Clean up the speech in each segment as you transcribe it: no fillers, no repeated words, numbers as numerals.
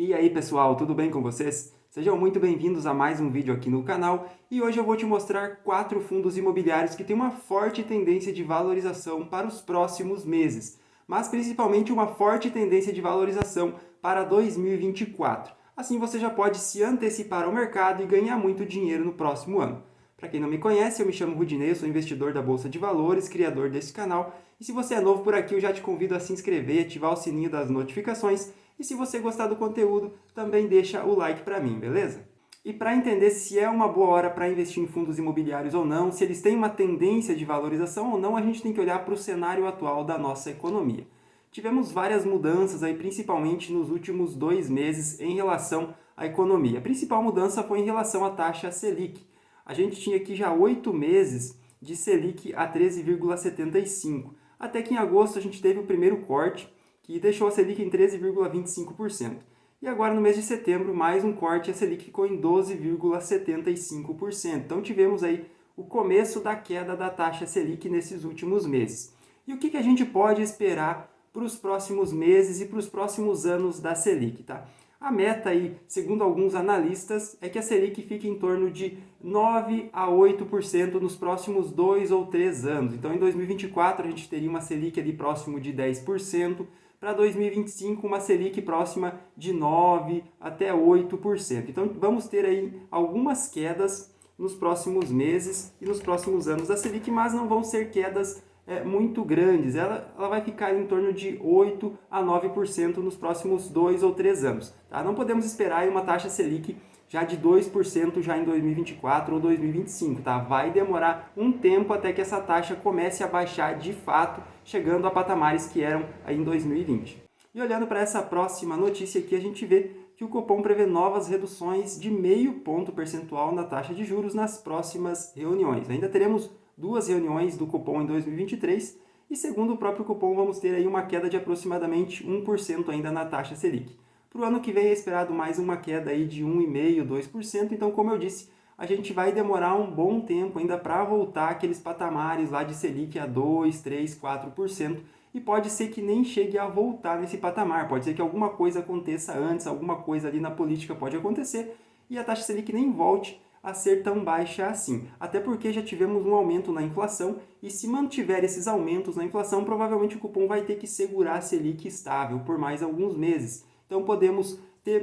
E aí pessoal, tudo bem com vocês? Sejam muito bem-vindos a mais um vídeo aqui no canal e hoje eu vou te mostrar 4 fundos imobiliários que têm uma forte tendência de valorização para os próximos meses, mas principalmente uma forte tendência de valorização para 2024. Assim você já pode se antecipar ao mercado e ganhar muito dinheiro no próximo ano. Para quem não me conhece, eu me chamo Rudinei, sou investidor da Bolsa de Valores, criador desse canal. E se você é novo por aqui, eu já te convido a se inscrever, ativar o sininho das notificações. E se você gostar do conteúdo, também deixa o like para mim, beleza? E para entender se é uma boa hora para investir em fundos imobiliários ou não, se eles têm uma tendência de valorização ou não, a gente tem que olhar para o cenário atual da nossa economia. Tivemos várias mudanças aí, principalmente nos últimos 2 meses, em relação à economia. A principal mudança foi em relação à taxa Selic. A gente tinha aqui já 8 meses de Selic a 13,75. Até que em agosto a gente teve o primeiro corte, que deixou a Selic em 13,25%. E agora no mês de setembro, mais um corte, a Selic ficou em 12,75%. Então tivemos aí o começo da queda da taxa Selic nesses últimos meses. E o que a gente pode esperar para os próximos meses e para os próximos anos da Selic, tá? A meta aí, segundo alguns analistas, é que a Selic fique em torno de 9 a 8% nos próximos 2 ou 3 anos. Então, em 2024, a gente teria uma Selic ali próximo de 10%, para 2025, uma Selic próxima de 9 até 8%. Então, vamos ter aí algumas quedas nos próximos meses e nos próximos anos da Selic, mas não vão ser quedas muito grandes. Ela vai ficar em torno de 8 a 9% nos próximos 2 ou 3 anos. Tá? Não podemos esperar uma taxa Selic já de 2% já em 2024 ou 2025. Tá? Vai demorar um tempo até que essa taxa comece a baixar de fato, chegando a patamares que eram aí em 2020. E olhando para essa próxima notícia aqui, a gente vê que o Copom prevê novas reduções de 0,5 ponto percentual na taxa de juros nas próximas reuniões. Ainda teremos 2 reuniões do Copom em 2023 e, segundo o próprio Copom, vamos ter aí uma queda de aproximadamente 1% ainda na taxa Selic. Para o ano que vem é esperado mais uma queda aí de 1,5%, 2%, então, como eu disse, a gente vai demorar um bom tempo ainda para voltar aqueles patamares lá de Selic a 2, 3, 4%, e pode ser que nem chegue a voltar nesse patamar, pode ser que alguma coisa aconteça antes, alguma coisa ali na política pode acontecer, e a taxa Selic nem volte a ser tão baixa assim. Até porque já tivemos um aumento na inflação e se mantiver esses aumentos na inflação, provavelmente o cupom vai ter que segurar a Selic estável por mais alguns meses. Então podemos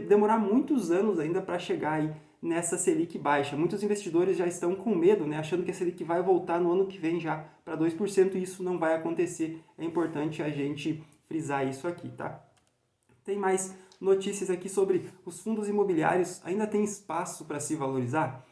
demorar muitos anos ainda para chegar aí nessa Selic baixa. Muitos investidores já estão com medo, né, achando que a Selic vai voltar no ano que vem já para 2% e isso não vai acontecer. É importante a gente frisar isso aqui, tá? Tem mais notícias aqui sobre os fundos imobiliários. Ainda tem espaço para se valorizar?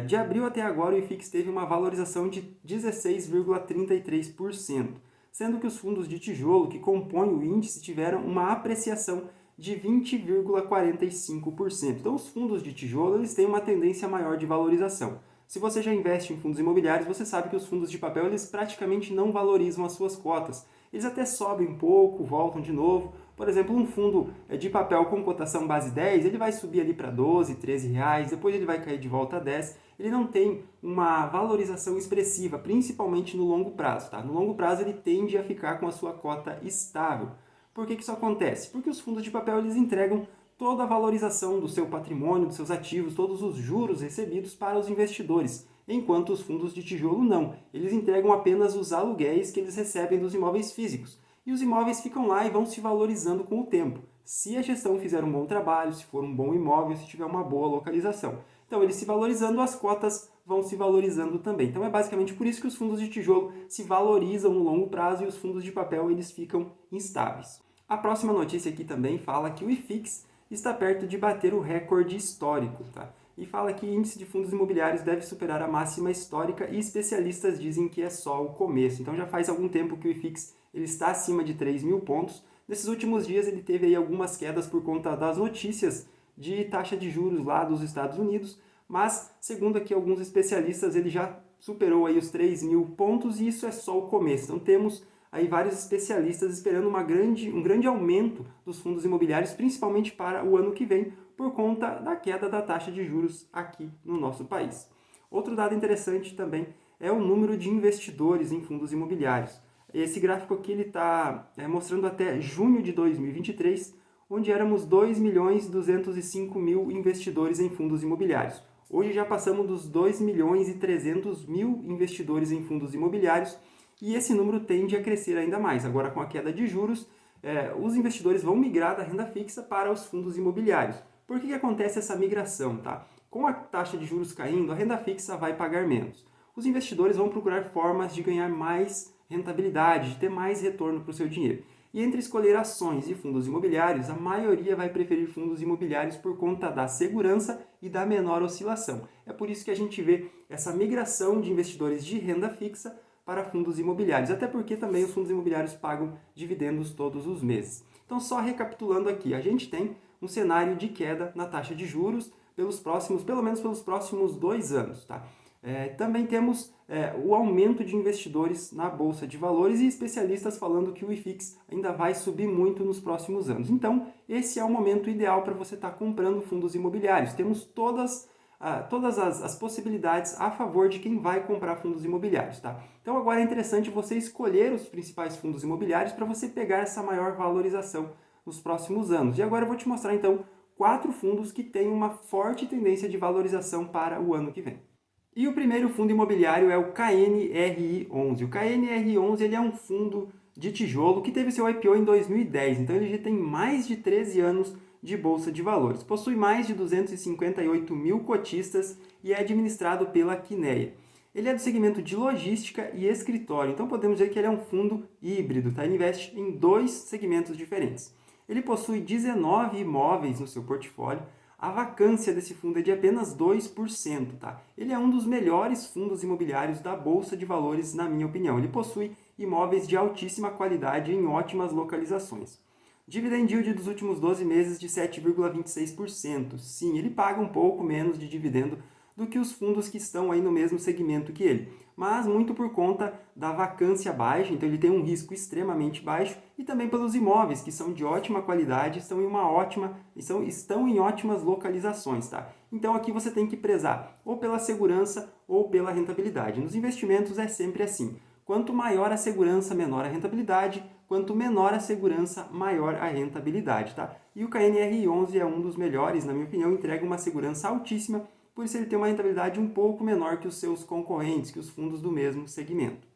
De abril até agora, o IFIX teve uma valorização de 16,33%, sendo que os fundos de tijolo que compõem o índice tiveram uma apreciação de 20,45%. Então, os fundos de tijolo eles têm uma tendência maior de valorização. Se você já investe em fundos imobiliários, você sabe que os fundos de papel eles praticamente não valorizam as suas cotas. Eles até sobem um pouco, voltam de novo. Por exemplo, um fundo de papel com cotação base 10, ele vai subir ali para 12, 13 reais, depois ele vai cair de volta a 10. Ele não tem uma valorização expressiva, principalmente no longo prazo. Tá? No longo prazo ele tende a ficar com a sua cota estável. Por que isso acontece? Porque os fundos de papel eles entregam toda a valorização do seu patrimônio, dos seus ativos, todos os juros recebidos para os investidores, enquanto os fundos de tijolo não. Eles entregam apenas os aluguéis que eles recebem dos imóveis físicos. E os imóveis ficam lá e vão se valorizando com o tempo, se a gestão fizer um bom trabalho, se for um bom imóvel, se tiver uma boa localização. Então, eles se valorizando, as cotas vão se valorizando também. Então, é basicamente por isso que os fundos de tijolo se valorizam no longo prazo e os fundos de papel eles ficam instáveis. A próxima notícia aqui também fala que o IFIX está perto de bater o recorde histórico, tá? E fala que o índice de fundos imobiliários deve superar a máxima histórica e especialistas dizem que é só o começo. Então já faz algum tempo que o IFIX ele está acima de 3 mil pontos. Nesses últimos dias ele teve aí algumas quedas por conta das notícias de taxa de juros lá dos Estados Unidos, mas segundo aqui alguns especialistas ele já superou aí os 3 mil pontos e isso é só o começo. Então temos aí vários especialistas esperando um grande aumento dos fundos imobiliários, principalmente para o ano que vem, por conta da queda da taxa de juros aqui no nosso país. Outro dado interessante também é o número de investidores em fundos imobiliários. Esse gráfico aqui está mostrando até junho de 2023 onde éramos 2.205.000 investidores em fundos imobiliários. Hoje já passamos dos 2.300.000 investidores em fundos imobiliários e esse número tende a crescer ainda mais. Agora, com a queda de juros, os investidores vão migrar da renda fixa para os fundos imobiliários. Por que acontece essa migração? Tá? Com a taxa de juros caindo, a renda fixa vai pagar menos. Os investidores vão procurar formas de ganhar mais rentabilidade, de ter mais retorno para o seu dinheiro. E entre escolher ações e fundos imobiliários, a maioria vai preferir fundos imobiliários por conta da segurança e da menor oscilação. É por isso que a gente vê essa migração de investidores de renda fixa para fundos imobiliários, até porque também os fundos imobiliários pagam dividendos todos os meses. Então, só recapitulando aqui, a gente tem um cenário de queda na taxa de juros pelo menos pelos próximos 2 anos. Tá? Também temos o aumento de investidores na Bolsa de Valores e especialistas falando que o IFIX ainda vai subir muito nos próximos anos. Então, esse é o momento ideal para você estar comprando fundos imobiliários. Temos todas as possibilidades a favor de quem vai comprar fundos imobiliários. Tá? Então, agora é interessante você escolher os principais fundos imobiliários para você pegar essa maior valorização nos próximos anos. E agora eu vou te mostrar, então, 4 fundos que têm uma forte tendência de valorização para o ano que vem. E o primeiro fundo imobiliário é o KNRI11. O KNRI11 ele é um fundo de tijolo que teve seu IPO em 2010, então ele já tem mais de 13 anos de Bolsa de Valores. Possui mais de 258.000 cotistas e é administrado pela Quineia. Ele é do segmento de logística e escritório, então podemos dizer que ele é um fundo híbrido, tá? Ele investe em 2 segmentos diferentes. Ele possui 19 imóveis no seu portfólio. A vacância desse fundo é de apenas 2%. Tá? Ele é um dos melhores fundos imobiliários da Bolsa de Valores, na minha opinião. Ele possui imóveis de altíssima qualidade em ótimas localizações. Dividend yield dos últimos 12 meses de 7,26%. Sim, ele paga um pouco menos de dividendo do que os fundos que estão aí no mesmo segmento que ele, mas muito por conta da vacância baixa, então ele tem um risco extremamente baixo, e também pelos imóveis, que são de ótima qualidade, estão em ótimas localizações. Tá? Então aqui você tem que prezar ou pela segurança ou pela rentabilidade. Nos investimentos é sempre assim. Quanto maior a segurança, menor a rentabilidade. Quanto menor a segurança, maior a rentabilidade. Tá? E o KNRI11 é um dos melhores, na minha opinião, entrega uma segurança altíssima, por isso ele tem uma rentabilidade um pouco menor que os seus concorrentes, que os fundos do mesmo segmento.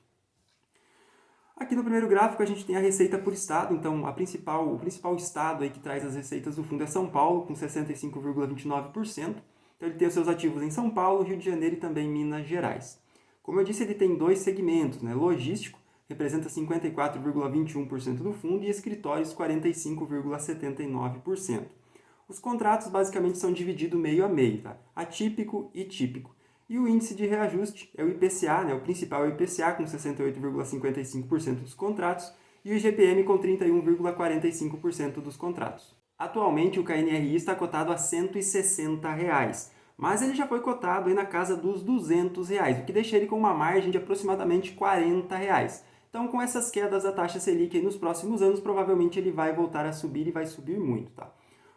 Aqui no primeiro gráfico a gente tem a receita por estado, então o principal estado aí que traz as receitas do fundo é São Paulo, com 65,29%. Então ele tem os seus ativos em São Paulo, Rio de Janeiro e também Minas Gerais. Como eu disse, ele tem 2 segmentos, né? Logístico representa 54,21% do fundo e escritórios 45,79%. Os contratos basicamente são divididos meio a meio, tá? Atípico e típico. E o índice de reajuste é o IPCA, né? O principal é o IPCA, com 68,55% dos contratos, e o IGPM com 31,45% dos contratos. Atualmente, o KNRI está cotado a R$ 160, mas ele já foi cotado aí na casa dos R$ 200, o que deixa ele com uma margem de aproximadamente R$ 40. Então, com essas quedas da taxa Selic aí nos próximos anos, provavelmente ele vai voltar a subir e vai subir muito, tá?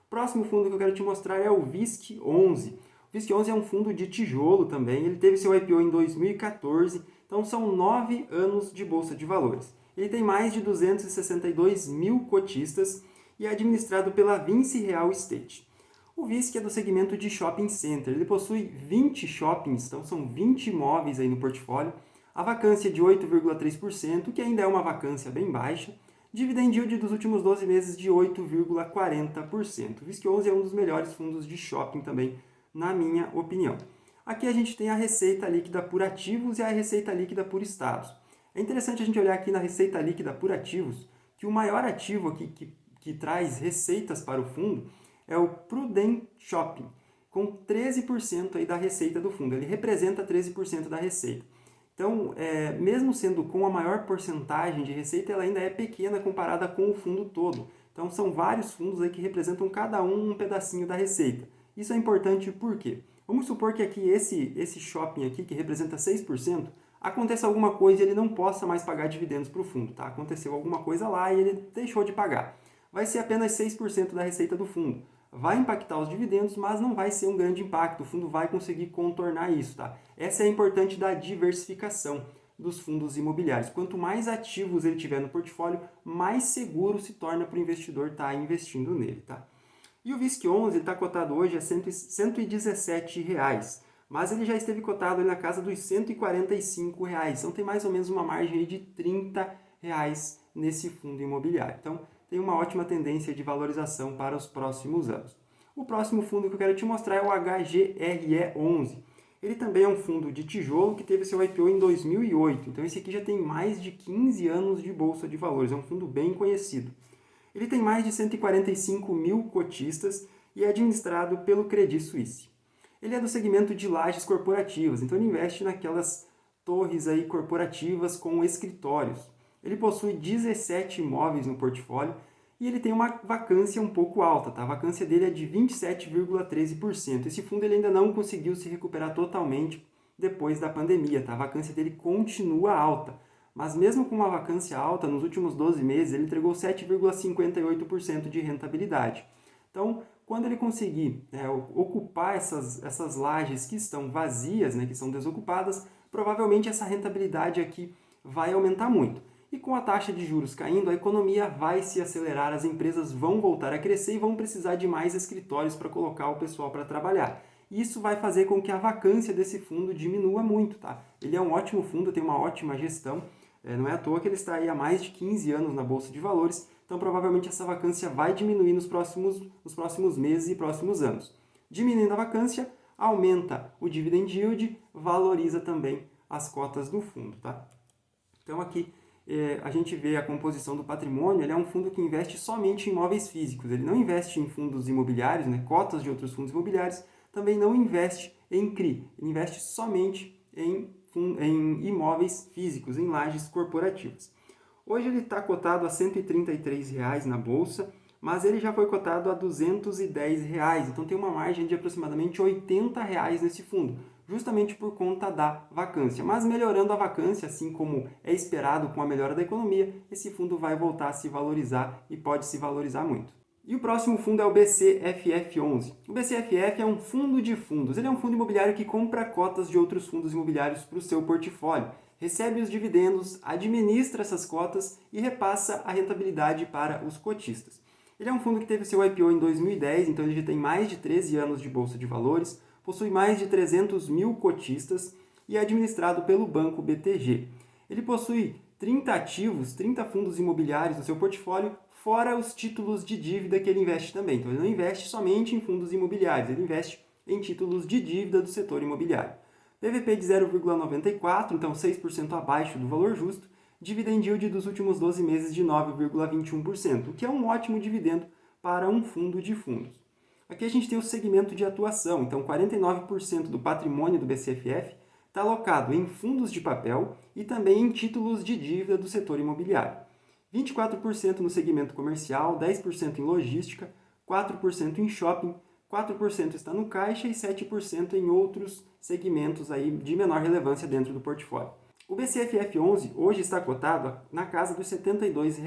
O próximo fundo que eu quero te mostrar é o VISC11. O VISC11 é um fundo de tijolo também, ele teve seu IPO em 2014, então são 9 anos de Bolsa de Valores. Ele tem mais de 262.000 cotistas e é administrado pela Vinci Real Estate. O VISC é do segmento de shopping center, ele possui 20 shoppings, então são 20 imóveis aí no portfólio, a vacância é de 8,3%, que ainda é uma vacância bem baixa, dividend yield dos últimos 12 meses de 8,40%. O VISC11 é um dos melhores fundos de shopping também, na minha opinião. Aqui a gente tem a receita líquida por ativos e a receita líquida por estados. É interessante a gente olhar aqui na receita líquida por ativos, que o maior ativo aqui que traz receitas para o fundo é o Prudent Shopping, com 13% aí da receita do fundo. Ele representa 13% da receita. Então, mesmo sendo com a maior porcentagem de receita, ela ainda é pequena comparada com o fundo todo. Então, são vários fundos aí que representam cada um pedacinho da receita. Isso é importante por quê? Vamos supor que aqui esse shopping aqui, que representa 6%, aconteça alguma coisa e ele não possa mais pagar dividendos para o fundo. Tá? Aconteceu alguma coisa lá e ele deixou de pagar. Vai ser apenas 6% da receita do fundo. Vai impactar os dividendos, mas não vai ser um grande impacto. O fundo vai conseguir contornar isso. Tá? Essa é a importante da diversificação. dos fundos imobiliários. Quanto mais ativos ele tiver no portfólio, mais seguro se torna para o investidor estar investindo nele, tá? E o VISC11 está cotado hoje a R$ 117, mas ele já esteve cotado ali na casa dos R$ 145, então tem mais ou menos uma margem aí de R$ 30 nesse fundo imobiliário. Então tem uma ótima tendência de valorização para os próximos anos. O próximo fundo que eu quero te mostrar é o HGRE11. Ele também é um fundo de tijolo que teve seu IPO em 2008, então esse aqui já tem mais de 15 anos de bolsa de valores, é um fundo bem conhecido. Ele tem mais de 145 mil cotistas e é administrado pelo Credit Suisse. Ele é do segmento de lajes corporativas, então ele investe naquelas torres aí corporativas com escritórios. Ele possui 17 imóveis no portfólio e ele tem uma vacância um pouco alta, tá? A vacância dele é de 27,13%. Esse fundo ele ainda não conseguiu se recuperar totalmente depois da pandemia, tá? A vacância dele continua alta. Mas mesmo com uma vacância alta, nos últimos 12 meses, ele entregou 7,58% de rentabilidade. Então, quando ele conseguir ocupar essas lajes que estão vazias, né, que são desocupadas, provavelmente essa rentabilidade aqui vai aumentar muito. E com a taxa de juros caindo, a economia vai se acelerar, as empresas vão voltar a crescer e vão precisar de mais escritórios para colocar o pessoal para trabalhar. Isso vai fazer com que a vacância desse fundo diminua muito, tá? Ele é um ótimo fundo, tem uma ótima gestão. Não é à toa que ele está aí há mais de 15 anos na Bolsa de Valores, então provavelmente essa vacância vai diminuir nos próximos meses e próximos anos. Diminuindo a vacância, aumenta o dividend yield, valoriza também as cotas do fundo, tá? Então aqui a gente vê a composição do patrimônio, ele é um fundo que investe somente em imóveis físicos, ele não investe em fundos imobiliários, né, cotas de outros fundos imobiliários, também não investe em CRI, ele investe somente em imóveis físicos, em lajes corporativas. Hoje ele está cotado a R$ 133 na bolsa, mas ele já foi cotado a R$ 210, então tem uma margem de aproximadamente R$ 80 nesse fundo, justamente por conta da vacância. Mas melhorando a vacância, assim como é esperado com a melhora da economia, esse fundo vai voltar a se valorizar e pode se valorizar muito. E o próximo fundo é o BCFF11. O BCFF é um fundo de fundos. Ele é um fundo imobiliário que compra cotas de outros fundos imobiliários para o seu portfólio, recebe os dividendos, administra essas cotas e repassa a rentabilidade para os cotistas. Ele é um fundo que teve seu IPO em 2010, então ele já tem mais de 13 anos de bolsa de valores, possui mais de 300 mil cotistas e é administrado pelo Banco BTG. Ele possui 30 ativos, 30 fundos imobiliários no seu portfólio, fora os títulos de dívida que ele investe também. Então ele não investe somente em fundos imobiliários, ele investe em títulos de dívida do setor imobiliário. PVP de 0,94, então 6% abaixo do valor justo, dividend yield dos últimos 12 meses de 9,21%, o que é um ótimo dividendo para um fundo de fundos. Aqui a gente tem o segmento de atuação, então 49% do patrimônio do BCFF está alocado em fundos de papel e também em títulos de dívida do setor imobiliário. 24% no segmento comercial, 10% em logística, 4% em shopping, 4% está no caixa e 7% em outros segmentos aí de menor relevância dentro do portfólio. O BCFF11 hoje está cotado na casa dos R$ 72,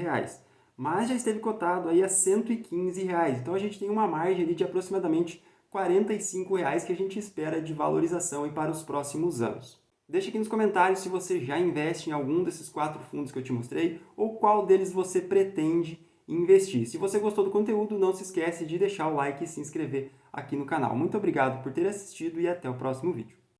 mas já esteve cotado aí a R$ 115. Então a gente tem uma margem ali de aproximadamente R$ 45 que a gente espera de valorização aí para os próximos anos. Deixe aqui nos comentários se você já investe em algum desses 4 fundos que eu te mostrei ou qual deles você pretende investir. Se você gostou do conteúdo, não se esquece de deixar o like e se inscrever aqui no canal. Muito obrigado por ter assistido e até o próximo vídeo.